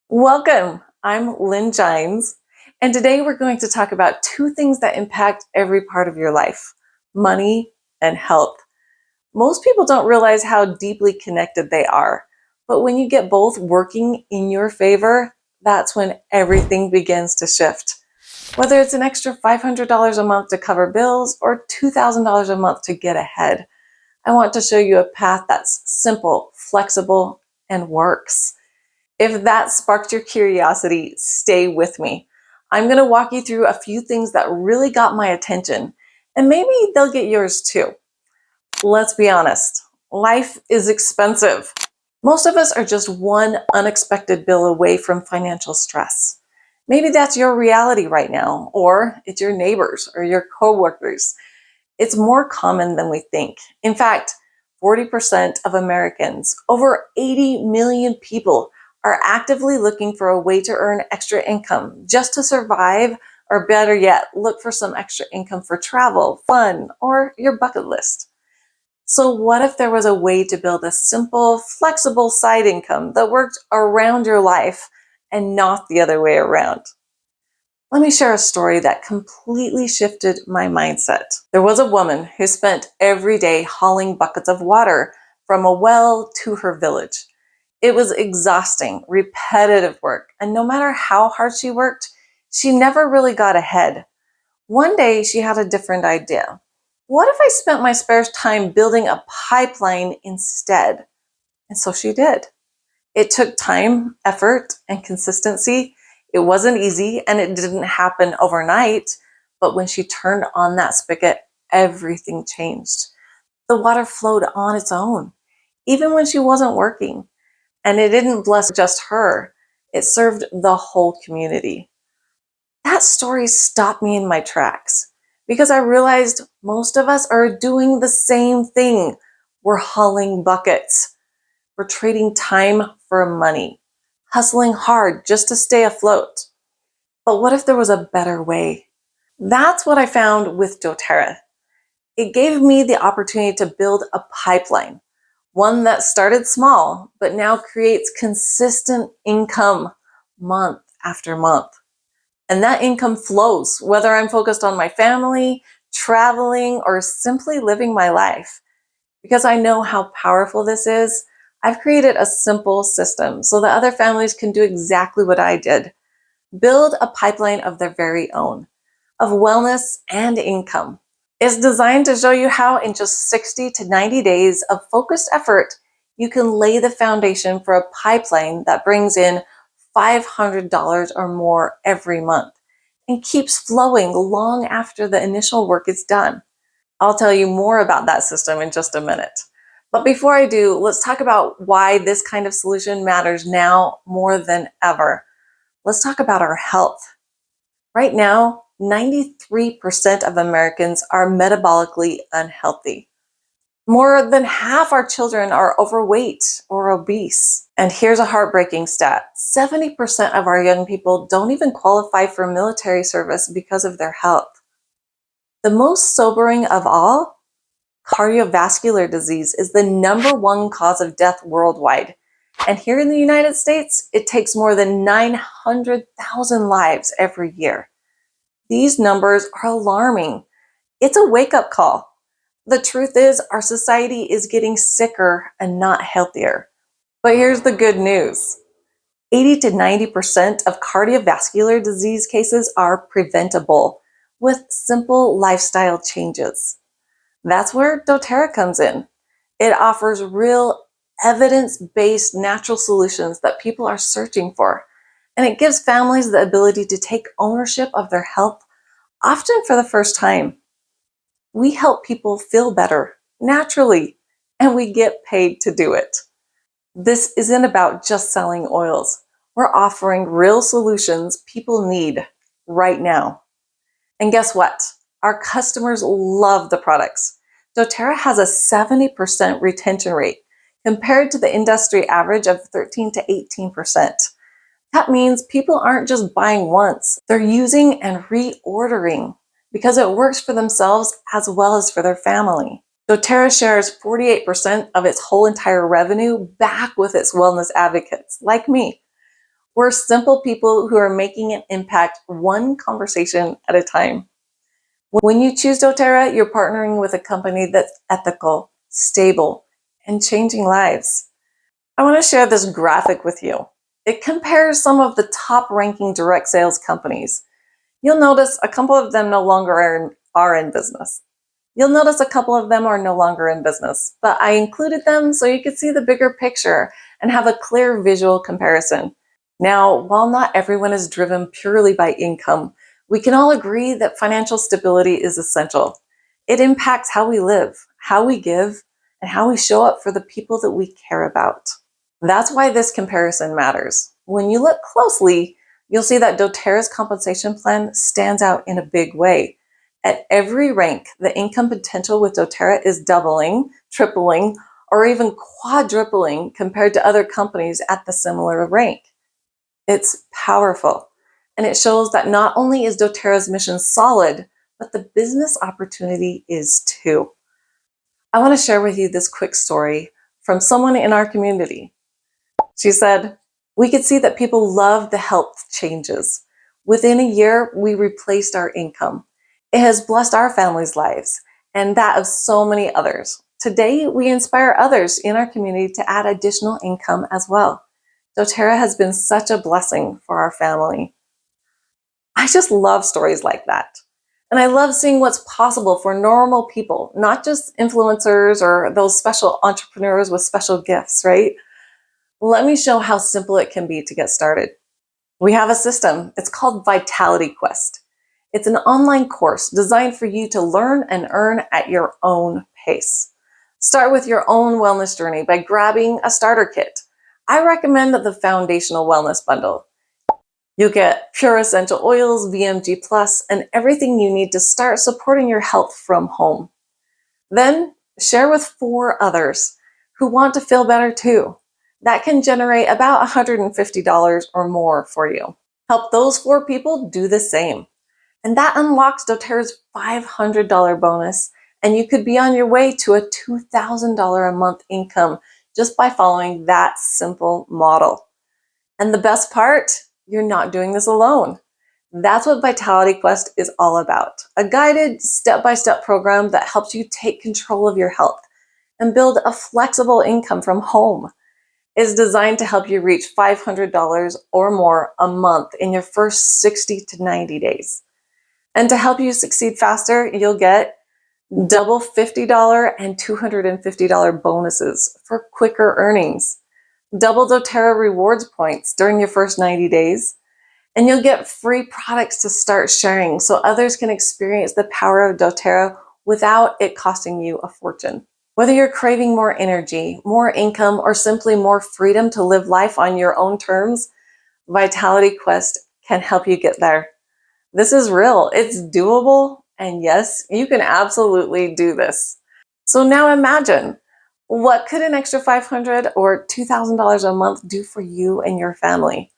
Welcome. I'm Lynn, and today we're going to talk about two things that impact every part of your life: money and health. Most people don't realize how deeply connected they are, but when you get both working in your favor, that's when everything begins to shift. Whether it's an extra $500 a month to cover bills or $2,000 a month to get ahead, I want to show you a path that's simple, flexible, and works. If that sparked your curiosity, stay with me. I'm going to walk you through a few things that really got my attention, and maybe they'll get yours too. Let's be honest, life is expensive. Most of us are just one unexpected bill away from financial stress. Maybe that's your reality right now, or it's your neighbors or your coworkers. It's more common than we think. In fact, 40% of Americans, over 80 million people, are actively looking for a way to earn extra income just to survive, or better yet, look for some extra income for travel, fun, or your bucket list. So what if there was a way to build a simple, flexible side income that worked around your life and not the other way around? Let me share a story that completely shifted my mindset. There was a woman who spent every day hauling buckets of water from a well to her village. It was exhausting, repetitive work, and no matter how hard she worked, she never really got ahead. One day, she had a different idea. What if I spent my spare time building a pipeline instead? And so she did. It took time, effort, and consistency. It wasn't easy and it didn't happen overnight, but when she turned on that spigot, everything changed. The water flowed on its own, even when she wasn't working. And it didn't bless just her, it served the whole community. That story stopped me in my tracks because I realized most of us are doing the same thing. We're hauling buckets. We're trading time for money, hustling hard just to stay afloat. But what if there was a better way? That's what I found with doTERRA. It gave me the opportunity to build a pipeline, one that started small, but now creates consistent income month after month. And that income flows, whether I'm focused on my family, traveling, or simply living my life. Because I know how powerful this is, I've created a simple system so that other families can do exactly what I did. Build a pipeline of their very own, of wellness and income. It's designed to show you how in just 60 to 90 days of focused effort, you can lay the foundation for a pipeline that brings in $500 or more every month and keeps flowing long after the initial work is done. I'll tell you more about that system in just a minute. But before I do, let's talk about why this kind of solution matters now more than ever. Let's talk about our health. Right now, 93% of Americans are metabolically unhealthy. More than half our children are overweight or obese. And here's a heartbreaking stat: 70% of our young people don't even qualify for military service because of their health. The most sobering of all, cardiovascular disease is the number one cause of death worldwide. And here in the United States, it takes more than 900,000 lives every year. These numbers are alarming. It's a wake-up call. The truth is, our society is getting sicker and not healthier. But here's the good news. 80 to 90% of cardiovascular disease cases are preventable with simple lifestyle changes. That's where doTERRA comes in. It offers real evidence-based natural solutions that people are searching for. And it gives families the ability to take ownership of their health, often for the first time. We help people feel better naturally, and we get paid to do it. This isn't about just selling oils. We're offering real solutions people need right now. And guess what? Our customers love the products. doTERRA has a 70% retention rate compared to the industry average of 13 to 18%. That means people aren't just buying once, they're using and reordering because it works for themselves as well as for their family. doTERRA shares 48% of its whole entire revenue back with its wellness advocates, like me. We're simple people who are making an impact one conversation at a time. When you choose doTERRA, you're partnering with a company that's ethical, stable, and changing lives. I want to share this graphic with you. It compares some of the top ranking direct sales companies. You'll notice a couple of them no longer are in business. You'll notice a couple of them are no longer in business, but I included them so you could see the bigger picture and have a clear visual comparison. Now, while not everyone is driven purely by income, we can all agree that financial stability is essential. It impacts how we live, how we give, and how we show up for the people that we care about. That's why this comparison matters. When you look closely, you'll see that doTERRA's compensation plan stands out in a big way. At every rank, the income potential with doTERRA is doubling, tripling, or even quadrupling compared to other companies at the similar rank. It's powerful, and it shows that not only is doTERRA's mission solid, but the business opportunity is too. I want to share with you this quick story from someone in our community. She said, "We could see that people love the health changes. Within a year, we replaced our income. It has blessed our family's lives and that of so many others. Today, we inspire others in our community to add additional income as well. doTERRA has been such a blessing for our family." I just love stories like that. And I love seeing what's possible for normal people, not just influencers or those special entrepreneurs with special gifts, right? Let me show how simple it can be to get started. We have a system. It's called Vitality Quest. It's an online course designed for you to learn and earn at your own pace. Start with your own wellness journey by grabbing a starter kit. I recommend the Foundational Wellness Bundle. You'll get pure essential oils, VMG+, and everything you need to start supporting your health from home. Then share with 4 others who want to feel better too. That can generate about $150 or more for you. Help those 4 people do the same. And that unlocks doTERRA's $500 bonus, and you could be on your way to a $2,000 a month income just by following that simple model. And the best part, you're not doing this alone. That's what Vitality Quest is all about. A guided step-by-step program that helps you take control of your health and build a flexible income from home. It's designed to help you reach $500 or more a month in your first 60 to 90 days. And to help you succeed faster, you'll get double $50 and $250 bonuses for quicker earnings, double doTERRA rewards points during your first 90 days, and you'll get free products to start sharing so others can experience the power of doTERRA without it costing you a fortune. Whether you're craving more energy, more income, or simply more freedom to live life on your own terms, Vitality Quest can help you get there. This is real, it's doable, and yes, you can absolutely do this. So now imagine, what could an extra $500 or $2,000 a month do for you and your family?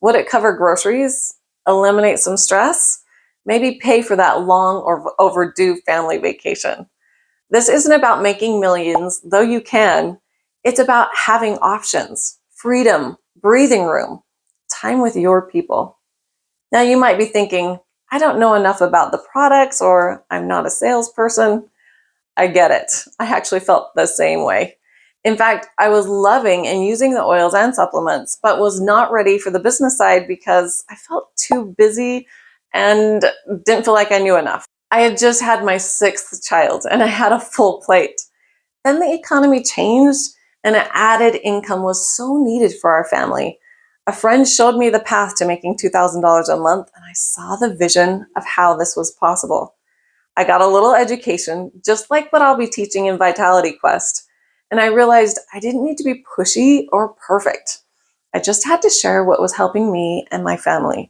Would it cover groceries, eliminate some stress, maybe pay for that long or overdue family vacation? This isn't about making millions, though you can. It's about having options, freedom, breathing room, time with your people. Now you might be thinking, I don't know enough about the products, or I'm not a salesperson. I get it. I actually felt the same way. In fact, I was loving and using the oils and supplements, but was not ready for the business side because I felt too busy and didn't feel like I knew enough. I had just had my 6th child and I had a full plate. Then the economy changed and an added income was so needed for our family. A friend showed me the path to making $2,000 a month, and I saw the vision of how this was possible. I got a little education, just like what I'll be teaching in Vitality Quest, and I realized I didn't need to be pushy or perfect. I just had to share what was helping me and my family.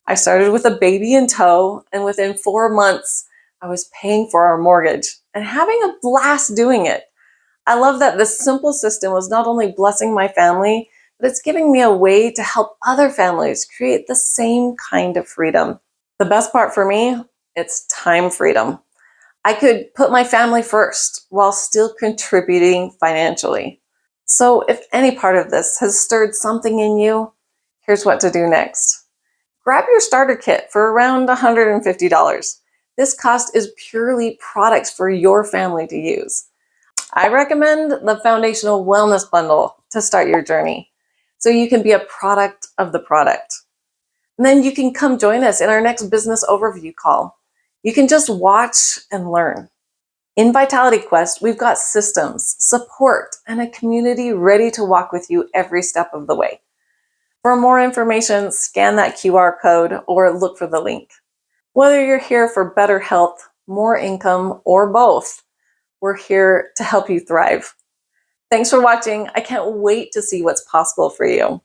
I started with a baby in tow, and within 4 months, I was paying for our mortgage and having a blast doing it. I love that this simple system was not only blessing my family, but it's giving me a way to help other families create the same kind of freedom. The best part for me, it's time freedom. I could put my family first while still contributing financially. So if any part of this has stirred something in you, Here's what to do next. Grab your starter kit for around $150. This cost is purely products for your family to use. I recommend the Foundational Wellness Bundle to start your journey, so you can be a product of the product. And then you can come join us in our next business overview call. You can just watch and learn. In Vitality Quest, we've got systems, support, and a community ready to walk with you every step of the way. For more information, scan that QR code or look for the link. Whether you're here for better health, more income, or both, we're here to help you thrive. Thanks for watching. I can't wait to see what's possible for you.